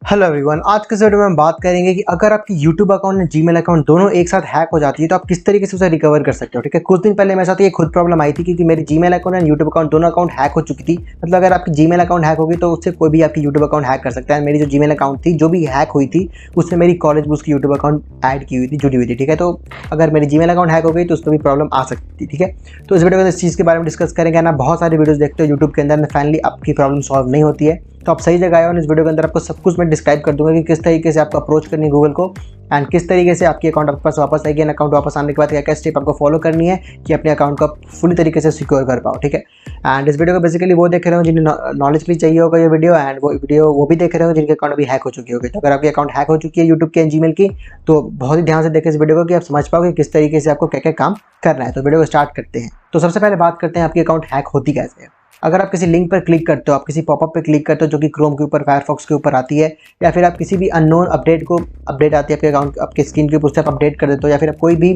Hello everyone, आज के इस वीडियो में हम बात करेंगे कि अगर आपकी यूट्यूब अकाउंट और जीमेल अकाउंट दोनों एक साथ हैक हो जाती है तो आप किस तरीके से उसे रिकवर कर सकते हो। ठीक है, कुछ दिन पहले मेरे साथ ये खुद प्रॉब्लम आई थी क्योंकि मेरी जीमेल अकाउंट और यूट्यूब अकाउंट दोनों अकाउंट हैक हो चुकी थी। मतलब अगर आपकी जीमेल अकाउंट हैक होगी तो उससे कोई भी आपकी यूट्यूब अकाउंट हैक कर सकता है। मेरी जो जीमेल अकाउंट थी जो भी हैक हुई थी उससे मेरी कॉलेज बुक्स की यूट्यूब अकाउंट ऐड की हुई थी, जुड़ी हुई थी। ठीक है, तो अगर मेरी जीमेल अकाउंट हैक हो गई तो उसमें भी प्रॉब्लम आ सकती थी। ठीक है, तो इस वीडियो में इस चीज़ के बारे में डिस्कस करेंगे ना। बहुत सारी वीडियोस देखते हो यूट्यूब के अंदर, फाइनली आपकी प्रॉब्लम सॉल्व नहीं होती है, तो आप सही जगह आए हो। इस वीडियो के अंदर आपको सब कुछ मैं डिस्क्राइब कर दूंगा कि किस तरीके से आपको अप्रोच करनी है गूगल को एंड किस तरीके से आपकी अकाउंट आपके पास वापस आएगी एंड अकाउंट वापस आने के बाद क्या क्या स्टेप आपको फॉलो करनी है कि अपने अकाउंट को आप फुली तरीके से सिक्योर कर पाओ। ठीक है, एंड इस वीडियो को बेसिकली वो देख रहे हो जिन्हें नॉलेज भी चाहिए होगा ये वीडियो, एंड वो वीडियो वो भी देख रहे हो जिनके अकाउंट अभी हैक हो चुकी होगी। तो अगर आपकी अकाउंट हैक हो चुकी है यूट्यूब के जीमेल की तो बहुत ही ध्यान से देखें इस वीडियो को कि आप समझ पाओगे किस तरीके से आपको क्या क्या काम करना है। तो वीडियो को स्टार्ट करते हैं। तो सबसे पहले बात करते हैं आपकी अकाउंट हैक होती कैसे है। अगर आप किसी लिंक पर क्लिक करते हो, आप किसी पॉपअप पे क्लिक करते हो जो कि क्रोम के ऊपर, फायरफॉक्स के ऊपर आती है, या फिर आप किसी भी अननोन अपडेट आती है आपके अकाउंट आपके स्क्रीन के ऊपर, उससे आप अपडेट कर देते हो, या फिर आप कोई भी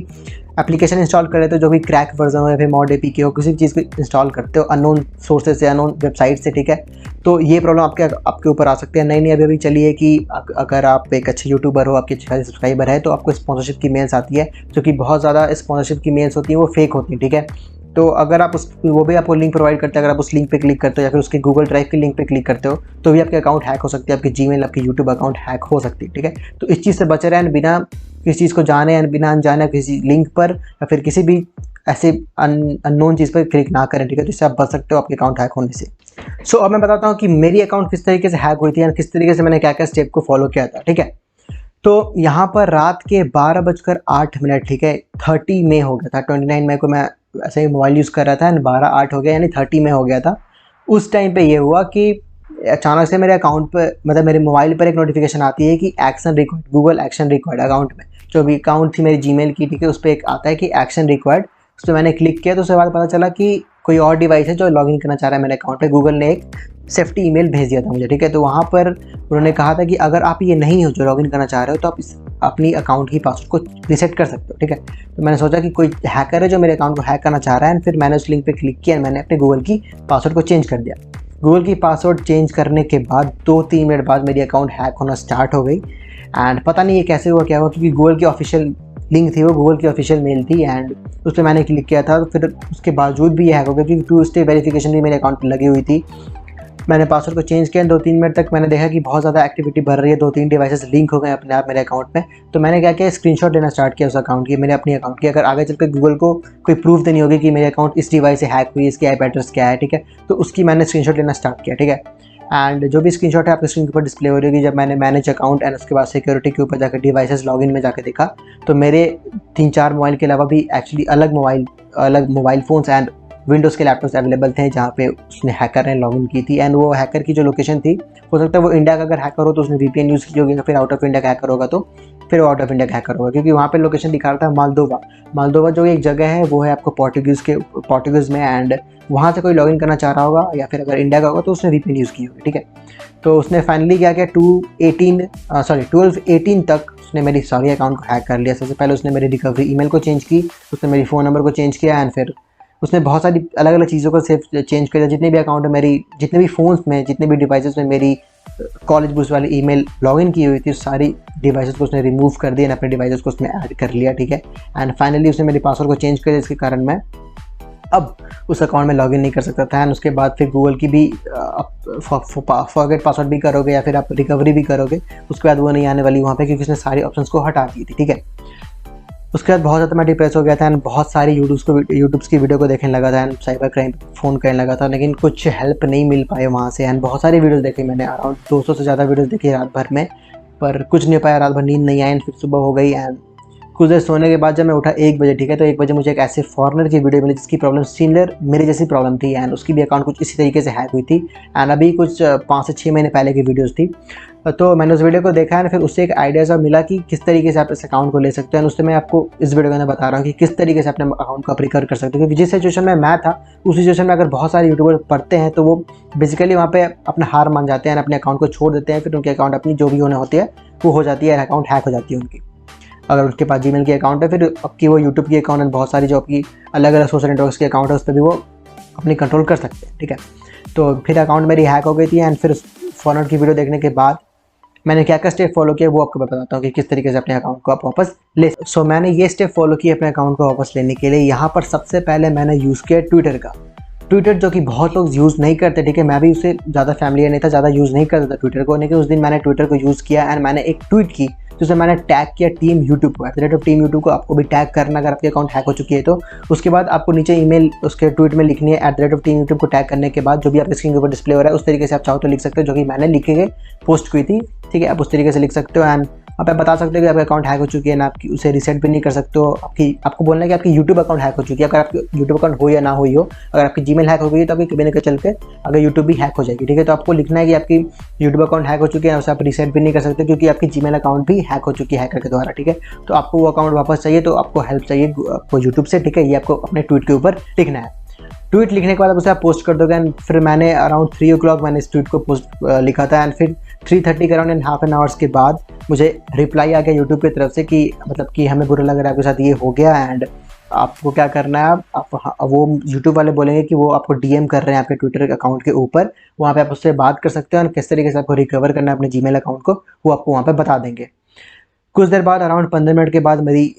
एप्लीकेशन इंस्टॉल कर लेते हो जो भी क्रैक वर्जन हो या फिर मॉड एपीके हो, किसी भी चीज़ को इंस्टॉल करते हो अननोन सोर्सेज से, अननोन वेबसाइट से। ठीक है, तो ये प्रॉब्लम आपके ऊपर आ सकती है। नई अभी चली है कि अगर आप एक अच्छे यूट्यूबर हो, आपके अच्छे खासे सब्सक्राइबर है, तो आपको स्पॉन्सरशिप की मेल्स आती है, जो कि बहुत ज़्यादा स्पॉन्सरशिप की मेल्स होती है, वो फेक होती है। ठीक है, तो अगर आप वो भी आपको लिंक प्रोवाइड करते हैं, अगर आप उस लिंक पे क्लिक करते हो या फिर उसके गूगल ड्राइव के लिंक पे क्लिक करते हो तो भी आपके अकाउंट हैक हो सकती है, आपकी जीमेल, आपकी यूट्यूब अकाउंट हैक हो सकती है। ठीक है, तो इस चीज़ से बचे रहें, बिना किसी चीज़ को जाने या बिना अनजाने किसी लिंक पर या फिर किसी भी ऐसे अननोन चीज़ पर क्लिक ना करें। ठीक है, तो इससे आप बच सकते हो आपके अकाउंट हैक होने से। सो अब मैं बताता हूँ कि मेरी अकाउंट किस तरीके से हैक हुई थी या किस तरीके से मैंने क्या क्या स्टेप को फॉलो किया था। ठीक है, तो यहाँ पर रात के 12:08, ठीक है, 30 मई हो गया था। 29 मई को मैं ऐसे ही मोबाइल यूज़ कर रहा था एंड 12:08 हो गया, यानी 30 मई हो गया था। उस टाइम पे ये हुआ कि अचानक से मेरे अकाउंट पर, मतलब मेरे मोबाइल पर एक नोटिफिकेशन आती है कि action required, Google action required account में। जो भी अकाउंट थी मेरी जीमेल की, ठीक है, उस पर एक आता है कि एक्शन रिक्वायर्ड। उस पर मैंने क्लिक किया तो उसके बाद पता चला कि कोई और डिवाइस है जो लॉगिन करना चाह रहा है मेरे अकाउंट पे। गूगल ने एक सेफ्टी ईमेल भेज दिया था मुझे। ठीक है, तो वहाँ पर उन्होंने कहा था कि अगर आप ये नहीं हो जो लॉगिन करना चाह रहे हो तो आप अपनी अकाउंट की पासवर्ड को रीसेट कर सकते हो। ठीक है, तो मैंने सोचा कि कोई हैकर है जो मेरे अकाउंट को हैक करना चाह रहा है, फिर मैंने उस लिंक पे क्लिक किया, मैंने अपने गूगल की पासवर्ड को चेंज कर दिया। गूगल की पासवर्ड चेंज करने के बाद 2-3 मिनट बाद मेरी अकाउंट हैक होना स्टार्ट हो गई एंड पता नहीं ये कैसे हुआ, क्या हुआ, क्योंकि गूगल की ऑफिशियल लिंक थी, वो गूगल की ऑफिशियल मेल थी एंड उस पर मैंने क्लिक किया था। तो फिर उसके बावजूद भी ये हैक हो गया क्योंकि 2 स्टेप वेरिफिकेशन भी मेरे अकाउंट पर लगी हुई थी। मैंने पासवर्ड को चेंज किया, 2-3 मिनट तक मैंने देखा कि बहुत ज़्यादा एक्टिविटी बढ़ रही है, 2-3 डिवाइसेस लिंक हो गए अपने आप मेरे अकाउंट में। तो मैंने क्या किया, स्क्रीनशॉट लेना स्टार्ट किया उस अकाउंट की, मेरे अपने अकाउंट की। अगर आगे चल कर गूगल को कोई प्रूफ देनी होगी कि मेरे अकाउंट इस डिवाइस से हैक हुई, इसके आईपी एड्रेस क्या है, ठीक है, तो उसकी मैंने स्क्रीनशॉट लेना स्टार्ट किया। ठीक है, एंड जो भी स्क्रीनशॉट है आपके स्क्रीन के ऊपर डिस्प्ले हो रही होगी। जब मैंने मैनेज अकाउंट एंड उसके बाद सिक्योरिटी के ऊपर जाकर डिवाइसेस लॉगिन में जाकर देखा तो मेरे 3-4 मोबाइल के अलावा भी एक्चुअली अलग मोबाइल फ़ोन्स एंड विंडोज़ के लैपटॉप्स अवेलेबल थे जहाँ पे उसने हैकर ने लॉगिन की थी। एंड वो हैकर की जो लोकेशन थी, हो सकता है वो इंडिया का अगर हैकर हो तो उसने वीपीएन यूज़ की होगी, या फिर आउट ऑफ इंडिया का हैकर होगा तो फिर वो आउट ऑफ इंडिया का हैकर होगा, क्योंकि वहाँ पे लोकेशन दिखा रहा था मालदोवा जो एक जगह है वो है आपको पोर्टुगीज़ में। एंड वहाँ से कोई लॉगिन करना चाह रहा होगा, या फिर अगर इंडिया का होगा तो उसने वीपीएन यूज़ की होगी। ठीक है, तो उसने फाइनली क्या किया, 12/18 तक उसने मेरी सारी अकाउंट को हैक कर लिया। सबसे पहले उसने मेरी रिकवरी ईमेल को चेंज की, उसने मेरी फ़ोन नंबर को चेंज किया एंड फिर उसने बहुत सारी अलग अलग चीज़ों को सेफ चेंज कर दिया। जितने भी अकाउंट है मेरी, जितने भी फ़ोन्स में, जितने भी डिवाइसेस में मेरी कॉलेज बुक्स वाली ईमेल लॉगिन की हुई थी, सारी डिवाइसेस को उसने रिमूव कर दिया, अपने डिवाइसेस को उसने ऐड कर लिया। ठीक है, एंड फाइनली उसने मेरी पासवर्ड को चेंज कर दिया, जिसके कारण मैं अब उस अकाउंट में लॉगिन नहीं कर सकता था। एंड उसके बाद फिर गूगल की भी फॉरगेट पासवर्ड भी करोगे या फिर आप रिकवरी भी करोगे, उसके बाद वो नहीं आने वाली वहाँ पे, क्योंकि उसने सारी ऑप्शंस को हटा दी थी। ठीक है, उसके बाद बहुत ज़्यादा मैं डिप्रेस हो गया था एंड बहुत सारी यूट्यूब्स की वीडियो को देखने लगा था एंड साइबर क्राइम फ़ोन करने लगा था, लेकिन कुछ हेल्प नहीं मिल पाए वहाँ से। एंड बहुत सारी वीडियोस देखी मैंने, अराउंड 200 से ज़्यादा वीडियोस देखी रात भर में, पर कुछ नहीं पाया। रात भर नींद नहीं आई एंड फिर सुबह हो गई एंड कुछ देर सोने के बाद जब मैं उठा 1 बजे, ठीक है, तो 1 बजे मुझे एक ऐसे फॉरेनर की वीडियो मिली जिसकी प्रॉब्लम सिमिलर मेरे जैसी प्रॉब्लम थी एंड उसकी भी अकाउंट कुछ इसी तरीके से हैक हुई थी। एंड अभी कुछ 5 से 6 महीने पहले की वीडियोज़ थी। तो मैंने उस वीडियो को देखा एंड फिर उससे एक आइडिया सा मिला कि किस तरीके से आप इस अकाउंट को ले सकते हैं। उससे मैं आपको इस वीडियो के अंदर बता रहा हूँ कि किस तरीके से अपने अकाउंट को आप रिकवर कर सकते हो, क्योंकि जिस सिचुएशन में मैं था उस सिचुएशन में अगर बहुत सारे यूट्यूबर पढ़ते हैं तो वो बेसिकली वहाँ पे अपना हार मान जाते हैं, अपने अकाउंट को छोड़ देते हैं, फिर उनके अकाउंट अपनी जो भी होने होती है वो हो जाती है, अकाउंट हैक हो जाती है उनकी। अगर उसके पास जीमेल की अकाउंट है, फिर आपकी वो यूट्यूब की अकाउंट है, बहुत सारी जो आपकी अलग अलग सोशल नेटवर्क्स के अकाउंट है उस पर भी वो अपनी कंट्रोल कर सकते हैं। ठीक है, तो फिर अकाउंट मेरी हैक हो गई थी एंड फिर फॉरवर्ड की वीडियो देखने के बाद मैंने क्या क्या स्टेप फॉलो किया वो आपको बताता हूँ कि किस तरीके से अपने अकाउंट को आप वापस ले। सो मैंने ये स्टेप फॉलो किया अपने अकाउंट को वापस लेने के लिए। यहाँ पर सबसे पहले मैंने यूज़ किया ट्विटर का। ट्विटर जो कि बहुत लोग यूज़ नहीं करते, ठीक है, मैं भी उससे ज़्यादा फैमिलियर नहीं था, ज़्यादा यूज़ नहीं करता था ट्विटर को, लेकिन उस दिन मैंने ट्विटर को यूज़ किया एंड मैंने एक ट्वीट की जिसमें मैंने टैग किया टीम यूट्यूब को। @टीम यूट्यूब को आपको भी टैग करना अगर आपके अकाउंट हैक हो चुकी है तो। उसके बाद आपको नीचे ईमेल उसके ट्वीट में लिखनी है @टीम यूट्यूब को टैग करने के बाद जो भी आपके स्क्रीन के ऊपर डिस्प्ले हो रहा है उस तरीके से आप चाहो तो लिख सकते हो, जो कि मैंने लिख के पोस्ट की थी, ठीक है। आप उस तरीके से लिख सकते हो एंड आप बता सकते हो कि आपका अकाउंट हैक हो चुकी है ना, आपकी उसे रीसेट भी नहीं कर सकते हो। आपको बोलना है कि आपकी यूट्यूब अकाउंट हैक हो चुकी है। अगर आपकी यूट्यूब अकाउंट हो या ना हुई हो, अगर आपकी जीमेल हैक हो गई है तो आपकी कभी ना कभी चल के अगर यूट्यूब भी हैक हो जाएगी, ठीक है। तो आपको लिखना है कि आपकी यूट्यूब अकाउंट हैक हो चुकी है, उसे आप रीसेट भी नहीं कर सकते क्योंकि आपकी जीमेल अकाउंट भी हैक हो चुकी है हैकर के द्वारा, ठीक है। तो आपको वो अकाउंट वापस चाहिए तो आपको हेल्प चाहिए आपको यूट्यूब से, ठीक है। ये आपको अपने ट्वीट के ऊपर लिखना है। ट्वीट लिखने के बाद उसे आप पोस्ट कर दोगे एंड फिर मैंने अराउंड 3 o'clock मैंने इस ट्वीट को पोस्ट लिखा था एंड फिर 3:30 के around and half an hours के बाद मुझे रिप्लाई आ गया यूट्यूब की तरफ से कि मतलब कि हमें बुरा लग रहा है आपके साथ ये हो गया एंड आपको क्या करना है। वो यूट्यूब वाले बोलेंगे कि वो आपको डीएम कर रहे हैं आपके ट्विटर अकाउंट के ऊपर, वहाँ पे आप उससे बात कर सकते हो और किस तरीके से आपको रिकवर करना है अपने जीमेल अकाउंट को वो आपको वहाँ पे बता देंगे। कुछ देर बाद अराउंड 15 मिनट के बाद मेरी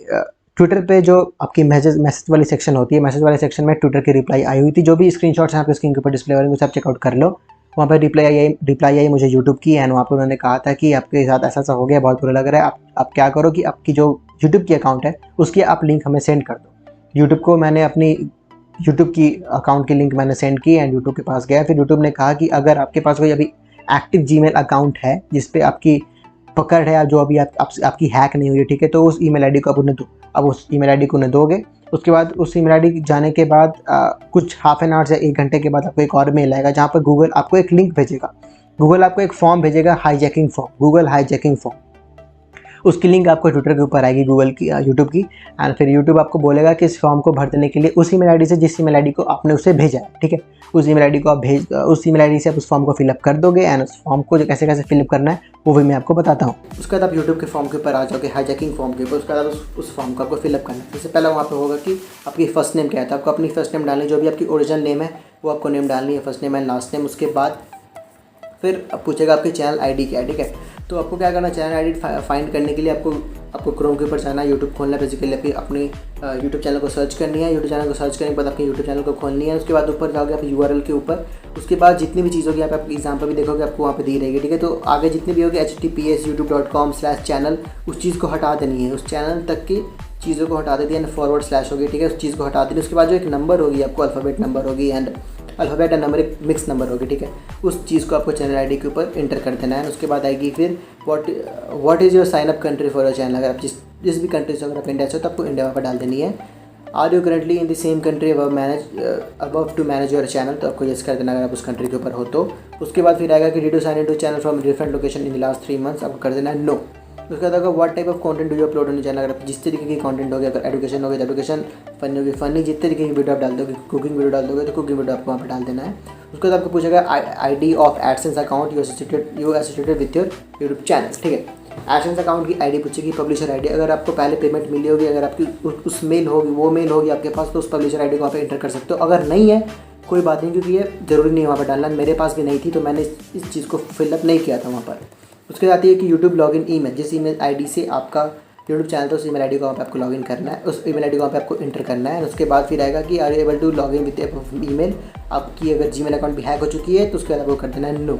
ट्विटर पे जो आपकी मैसेज वाली सेक्शन होती है, मैसेज वाले सेक्शन में ट्विटर की रिप्लाई आई हुई थी। जो भी स्क्रीनशॉट्स हैं आपके स्क्रीन के ऊपर डिस्प्ले हो रहे हैं उसे आप चेकआउट कर लो। वहाँ पर रिप्लाई आई मुझे यूट्यूब की एंड वहाँ पर उन्होंने कहा था कि आपके साथ ऐसा ऐसा हो गया, बहुत बुरा लग रहा है। आप क्या करो कि आपकी जो यूट्यूब की अकाउंट है उसकी आप लिंक हमें सेंड कर दो। यूट्यूब को मैंने अपनी यूट्यूब की अकाउंट की लिंक मैंने सेंड की एंड यूट्यूब के पास गया। फिर यूट्यूब ने कहा कि अगर आपके पास कोई अभी एक्टिव जीमेल अकाउंट है जिस पे आपकी पकड़ है, जो अभी आपकी हैक नहीं हुई है, ठीक है, तो उस ईमेल आईडी को अब उस ईमेल आईडी को उन्हें दोगे। उसके बाद उस ईमेल आईडी जाने के बाद कुछ हाफ एन आवर या 1 घंटे के बाद आपको एक और मेल आएगा जहाँ पर गूगल आपको एक लिंक भेजेगा। गूगल आपको एक फॉर्म भेजेगा, hijacking form, Google hijacking form. उसकी लिंक आपको ट्विटर के ऊपर आएगी गूगल की, यूट्यूब की। एंड फिर यूट्यूब आपको बोलेगा कि इस फॉर्म को भर देने के लिए उस ईमेल आईडी से जिस ईमेल आईडी को आपने उसे भेजा है, ठीक है, उस ईमेल आईडी को आप उस ईमेल आईडी से आप उस फॉर्म को फिलअप कर दोगे एंड उस फॉर्म को कैसे कैसे फिलअप करना है वो भी मैं आपको बताता हूँ। उसके बाद आप यूट्यूब के फॉर्म के ऊपर आ जाओगे, हाईजैकिंग फॉर्म के ऊपर। उसके बाद उस फॉर्म को आपको फिलअप करना है। सबसे पहला वहाँ पे होगा कि आपकी फर्स्ट नेम क्या है, तो आपको अपनी फर्स्ट नेम डालनी, जो भी आपकी ओरिजिनल नेम है वो आपको नेम डालनी है, first name and last name. उसके बाद फिर अब पूछेगा आपकी चैनल आईडी क्या है, ठीक है। तो आपको क्या करना है, चैनल आईडी फाइंड करने के लिए आपको क्रोम के ऊपर जाना है, यूट्यूब खोलना है, बेसिकली आपकी अपनी यूट्यूब चैनल को सर्च करनी है। यूट्यूब चैनल को सर्च करने के बाद आपके यूट्यूब चैनल को खोलनी है। उसके बाद ऊपर जाओगे आप यूआरएल के ऊपर। उसके बाद जितनी भी चीज़ होगी आप एग्जाम्पल भी देखोगे आपको वहाँ पे दी रहेगी, ठीक है। तो आगे जितनी भी होगी https youtube.com/channel उस चीज़ को हटा देनी है, उस चैनल तक की चीज़ों को हटा देती है, // होगी, ठीक है, उस चीज़ को हटा देनी। उसके बाद जो एक नंबर होगी आपको अल्फ़ाबेट नंबर होगी एंड अल्फ़ाबेट एंड नंबर एक मिक्स नंबर होगी, ठीक है। उस चीज़ को आपको चैनल आईडी के ऊपर इंटर कर देना है। उसके बाद आएगी फिर what is your sign up country for your channel. अगर आप जिस भी कंट्री से अगर आप इंडिया से हो तो आपको इंडिया पर डाल देनी है। Are you currently in the same country about to manage your channel, तो आपको यस कर देना अगर आप उस कंट्री के ऊपर हो तो। उसके बाद फिर आएगा कि did you sign in to channel from different location in the last 3 months, आपको कर देना है नो। उसके बाद अगर what type of content do you upload on channel, अगर आप जिस तरीके की कंटेंट होगी, अगर एजुकेशन होगी तो एजुकेशन, फनी होगी फनी, जिस तरीके की वीडियो आप डाल दोगे, कुकिंग वीडियो डाल दोगे तो कुकिंग वीडियो आपको वहाँ पर डाल देना है। उसके बाद आपको पूछेगा ID of AdSense account you associated with your YouTube channel, ठीक है। एडसेंस अकाउंट की आईडी पूछेगी, पब्लिशर आईडी, अगर आपको पहले पेमेंट मिली होगी, अगर आपकी उस मेल होगी, वो मेल होगी आपके पास, तो उस पब्लिशर आईडी को आप एंटर कर सकते हो। अगर नहीं है कोई बात नहीं, क्योंकि ये ज़रूरी नहीं है वहाँ पर डालना। मेरे पास भी नहीं थी तो मैंने इस चीज़ को फिलअप नहीं किया था वहाँ पर। उसके बाद आती है कि यूट्यूब लॉगिन ईमेल, जिस ईमेल आईडी से आपका यूट्यूब चैनल तो उस ईमेल आईडी को वहाँ पे आपको लॉगिन करना है, उस ईमेल आईडी को वहाँ पे आपको इंटर करना है। उसके बाद फिर आएगा कि are you able to login with email, आपकी अगर जीमेल अकाउंट भी हैक हो चुकी है तो उसके बाद आपको कर देना है नो।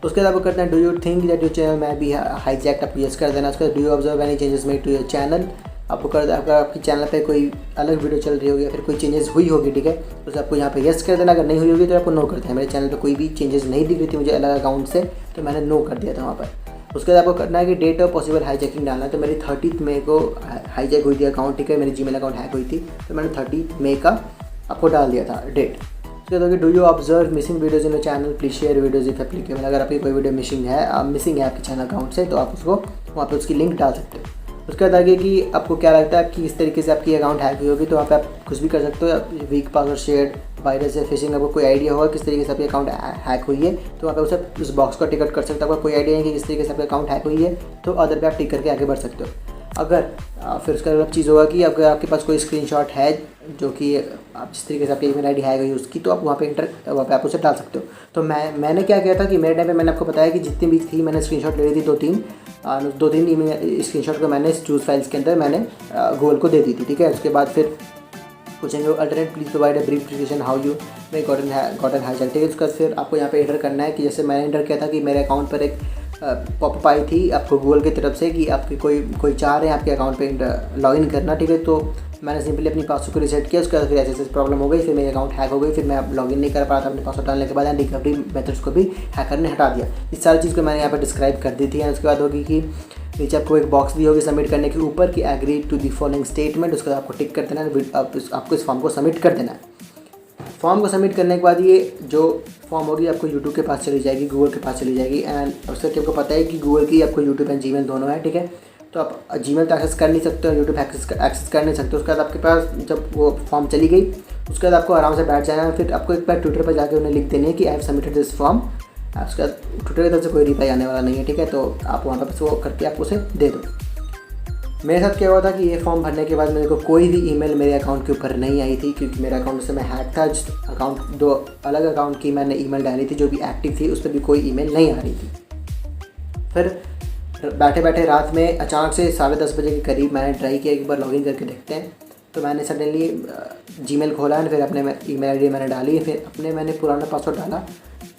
उसके बाद आपको करना है do you think that your channel may be hijacked, आपको यस कर देना। उसके बाद do you observe any changes made to your channel, आपको अगर आपकी चैनल पे कोई अलग वीडियो चल रही होगी या फिर कोई चेंजेस हुई होगी, ठीक है, तो आपको यहाँ पे यस कर देना। अगर नहीं हुई होगी तो आपको नो कर देना। मेरे चैनल पे कोई भी चेंजेस नहीं दिख रही थी मुझे अलग अकाउंट से, तो मैंने नो कर दिया था वहाँ पर। उसके बाद आपको करना है कि डेट ऑफ पॉसिबल हाईजैकिंग डालना है। तो मेरी 30 मई को हाईजैक हुई थी अकाउंट, ठीक है, मेरी जीमेल अकाउंट हैक हुई थी, तो मैंने 30 मई का आपको डाल दिया था डेट। उसके बाद do you observe missing videos in your channel, please share videos if applicable. अगर आपकी कोई वीडियो मिसिंग है आपके चैनल अकाउंट से, तो आप उसको वहाँ पर उसकी लिंक डाल सकते हो। उसके बाद आगे कि आपको क्या लगता है कि इस तरीके से आपकी अकाउंट हैक हुई होगी, तो वहाँ पे आप कुछ भी कर सकते हो, वीक पासवर्ड शेयर, वायरस या फिशिंग, आपको कोई आइडिया होगा किस तरीके से आपकी अकाउंट हैक हुई है तो वहाँ पे उसे उस बॉक्स को टिक कर सकते हो। आपको कोई आइडिया नहीं कि किस तरीके से आपकी अकाउंट हैक हुई है तो अदर पे आप टिक करके आगे बढ़ सकते हो। अगर फिर उसका अगला चीज़ होगा कि अगर आपके पास कोई स्क्रीनशॉट है जो कि आप जिस तरीके से आपकी ईमेल आईडी है यूज़ की, तो आप वहाँ पे आप उसे डाल सकते हो। तो मैंने क्या किया था कि मेरे टाइम पे मैंने आपको बताया कि जितनी भी थी मैंने स्क्रीनशॉट ले ली थी, दो तीन ईमेल स्क्रीनशॉट को मैंने चूज़ फाइल्स के अंदर मैंने गूगल को दे दी थी, ठीक है। उसके बाद फिर पूछेंगे alternate please provide a brief description how you may gotten hijack, ठीक है। उसका फिर आपको यहाँ पे एंटर करना है कि जैसे मैंने एंटर किया था कि मेरे अकाउंट पर एक पॉपअप आई थी आपको गूगल की तरफ से कि आपके कोई चाह रहे हैं आपके अकाउंट पे लॉगिन करना, ठीक है। तो मैंने सिंपली अपनी पासवर्ड को रीसेट किया, उसके बाद फिर ऐसे प्रॉब्लम हो गई, फिर मेरे अकाउंट हैक हो गई, फिर मैं अब लॉगिन नहीं कर पा रहा था अपने पासवर्ड डालने के बाद, एंड रिकवरी मेथड्स को भी हैकर ने हटा दिया। इस सारी चीज़ को मैंने यहाँ पर डिस्क्राइब कर दी थी। एंड उसके बाद होगी कि नीचे आपको एक बॉक्स दी होगी सबमिट करने के ऊपर कि agree to the following statement, उसके बाद आपको टिक कर देना है, आपको इस फॉर्म को सबमिट कर देना है। फॉर्म को सबमिट करने के बाद ये जो फॉर्म होगी आपको यूट्यूब के पास चली जाएगी, गूगल के पास चली जाएगी। एंड उससे आपको पता है कि गूगल की आपको यूट्यूब एंड जीमेल दोनों है, ठीक है। तो आप जीमेल तो एक्सेस कर नहीं सकते हो, यूट्यूब एक्सेस कर नहीं सकते। उसके बाद आपके पास जब वो फॉर्म चली गई उसके बाद आपको आराम से बैठ जाना है। फिर आपको एक बार ट्विटर पर जाकर उन्हें लिख देनी है कि I have submitted this form. उसके बाद ट्विटर की तरफ से कोई रिप्लाई आने वाला नहीं है, ठीक है। तो आप वहाँ पर वो करके आप उसे दे दो। मेरे साथ क्या हुआ था कि ये फॉर्म भरने के बाद मेरे को कोई भी ईमेल मेरे अकाउंट के ऊपर नहीं आई थी, क्योंकि मेरा अकाउंट उस समय हैक था। जिस अकाउंट दो अलग अकाउंट की मैंने ईमेल डाली थी जो भी एक्टिव थी, उस पर भी कोई ईमेल नहीं आ रही थी। फिर बैठे बैठे रात में अचानक से 10:30 बजे के करीब मैंने ट्राई किया एक बार लॉगिन करके देखते हैं। तो मैंने सडनली जीमेल खोला है, फिर अपने ईमेल आईडी मैंने डाली, फिर मैंने पुराना पासवर्ड डाला।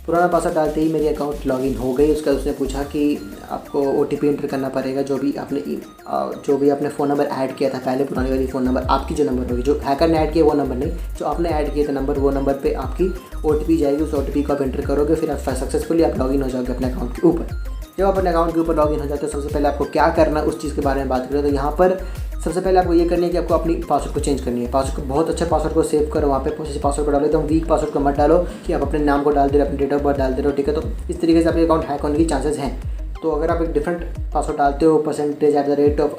पुराना पासवर्ड डालते ही मेरी अकाउंट लॉगिन हो गई। उसका उसने पूछा कि आपको OTP एंटर करना पड़ेगा, जो भी आपने फ़ोन नंबर ऐड किया था पहले, पुरानी वाली फ़ोन नंबर आपकी जो नंबर होगी, जो हैकर ने ऐड किया वो नंबर नहीं, जो आपने ऐड किया था नंबर, वो नंबर पे आपकी OTP जाएगी। उस OTP को आप एंटर करोगे, फिर आप सक्सेसफुली आप लॉगिन हो जाओगे अपने अकाउंट के ऊपर। जब आप अपने अकाउंट के ऊपर लॉगिन हो जाते हो, सबसे पहले आपको क्या करना है उस चीज़ के बारे में बात करें। तो यहाँ पर सबसे पहले आपको ये करनी है कि आपको अपनी पासवर्ड को चेंज करनी है। पासवर्ड को बहुत अच्छे पासवर्ड को सेव करो, वहाँ पे पासवर्ड को डालो, एकदम वीक पासवर्ड को मत डालो कि आप अपने नाम को डाल दे रहे हो, अपने डेट ऑफ बर्थ डाल दे रहे हो, ठीक है। तो इस तरीके से आपके अकाउंट हैक होने की चांसेस हैं। तो अगर आप एक डिफरेंट पासवर्ड डालते हो, %@ of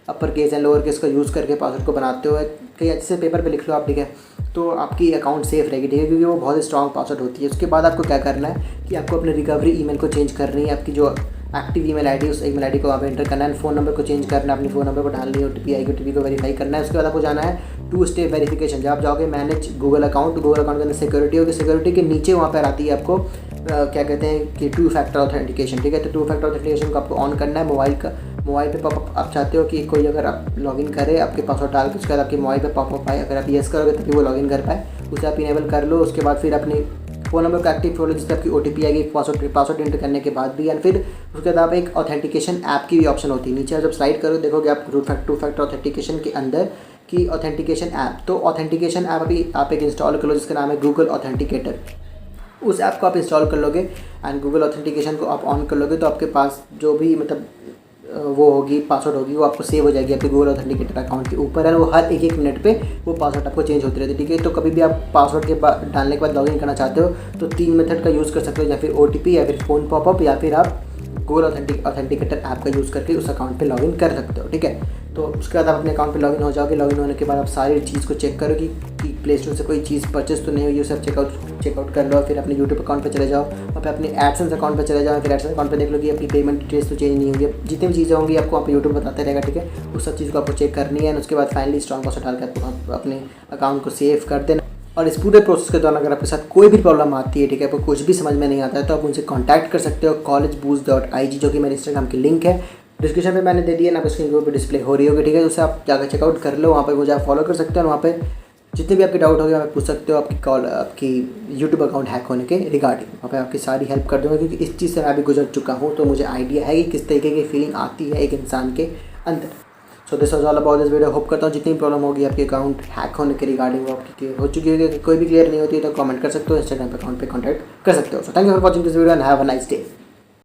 upper case and lower case का यूज़ करके पासवर्ड को बनाते हो, कहीं अच्छे से पेपर पे लिख लो आप, ठीक है, तो आपकी अकाउंट सेफ रहेगी, ठीक है, क्योंकि वो बहुत ही स्ट्रॉन्ग पासवर्ड होती है। उसके बाद आपको क्या करना है कि आपको अपने रिकवरी ईमेल को चेंज करनी है। आपकी जो एक्टिव ईमेल आईडी, उस ईमेल आईडी को वहाँ पे एंटर करना है, फ़ोन नंबर को चेंज करना है, अपने फ़ोन नंबर को डालनी है, OTP आएगी, OTP को वेरीफाई करना है। उसके बाद आपको जाना है 2 स्टेप वेरिफिकेशन। जब आप जाओगे मैनेज गूगल अकाउंट के अंदर सिक्योरिटी होगी, सिक्योरिटी के नीचे वहाँ पर आती है आपको क्या कहते हैं कि 2 फैक्टर ऑथेंटिकेशन, ठीक है। तो 2 फैक्टर ऑथेंटिकेशन को आपको ऑन करना है। मोबाइल पे पॉपअप आप चाहते हो कि कोई अगर आप लॉगिन करे आपके पासवर्ड डाल के, उसके बाद आपके मोबाइल पे पॉपअप आए, अगर आप येस करोगे तभी वो लॉगिन कर पाए, उसे आप इनेबल कर लो। उसके बाद फिर अपनी फ़ोन नंबर को एक्टिव कर लो, जिससे आपकी OTP आएगी पासवर्ड एंटर करने के बाद भी। एंड फिर उसके बाद आप एक ऑथेंटिकेशन ऐप की भी ऑप्शन होती है नीचे, जब स्लाइड करो देखोगे आप 2 फैक्टर ऑथेंटिकेशन के अंदर की ऑथेंटिकेशन ऐप। तो ऑथेंटिकेशन ऐप अभी आप एक इंस्टॉल कर लो जिसका नाम है गूगल ऑथेंटिकेटर। उस ऐप को आप इंस्टॉल कर लोगे एंड गूगल ऑथेंटिकेशन को आप ऑन कर लोगे, तो आपके पास जो भी मतलब वो होगी पासवर्ड होगी वो आपको सेव हो जाएगी आपके गूगल ऑथेंटिकेटर अकाउंट के ऊपर, है वो हर एक मिनट पे वो पासवर्ड आपको चेंज होती रहती है, ठीक है। तो कभी भी आप पासवर्ड के डालने के बाद लॉगिन करना चाहते हो तो 3 मेथड का यूज़ कर सकते हो, या फिर OTP, या फिर फ़ोन पॉपअप, या फिर आप गूगल ऑथेंटिकेटर ऐप का यूज़ करके उस अकाउंट पे लॉगिन कर सकते हो, ठीक है। तो उसके बाद आप अपने अकाउंट पे लॉगिन हो जाओगे। लॉगिन होने के बाद आप सारी चीज़ को चेक करो कि प्ले स्टोर से कोई चीज़ परचेस तो नहीं हुई, उसे आप चेकआउट कर लो। फिर अपने यूट्यूब अकाउंट पे चले जाओ, वहाँ पे अपने एडसेंस अकाउंट पे चले जाओ, फिर एडसेंस अकाउंट पे देख लो कि अपनी पेमेंट डिटेल्स तो चेंज नहीं होंगी। जितनी भी चीज़ें होंगी आपको वहाँ पे यूट्यूब बताते रहेगा, ठीक है। उस सब चीज़ को आपको चेक करनी है। उसके बाद फाइनली स्ट्रॉन्ग पासवर्ड डाल के आपको अपने अकाउंट को सेव कर देना। और इस पूरे प्रोसेस के दौरान अगर आपके साथ कोई भी प्रॉब्लम आती है, ठीक है, आपको कुछ भी समझ में नहीं आता है, तो आप उनसे कॉन्टैक्ट कर सकते हो collegeboost.ig, जो कि मेरे इंस्टाग्राम की लिंक है, डिस्क्रिप्शन पे मैंने दे दिया ना, स्क्रीन के ऊपर डिस्प्ले हो रही होगी, ठीक है। उससे आप जाकर चेकआउट कर लो, वहाँ पे मुझे आप फॉलो कर सकते हो। वहाँ पे जितने भी आपके डाउट होंगे वहाँ पे पूछ सकते हो आपकी यूट्यूब अकाउंट हैक होने के रिगार्डिंग। वहाँ पे आपकी सारी हेल्प कर दूँगा, क्योंकि इस चीज़ से मैं भी गुजर चुका हूँ, तो मुझे आइडिया है कि किस तरीके की फीलिंग आती है एक इंसान के अंदर। So this was all about this video. Hope करता हूँ जितनी प्रॉब्लम होगी आपके अकाउंट हैक होने के रिगार्डिंग वो आपकी क्लियर हो चुकी होगी। कोई भी क्लियर नहीं होती है तो कमेंट कर सकते हो, इंस्टाग्राम पे अकाउंट पे कॉन्टैक्ट कर सकते हो। So thank you for watching this video and have a nice day.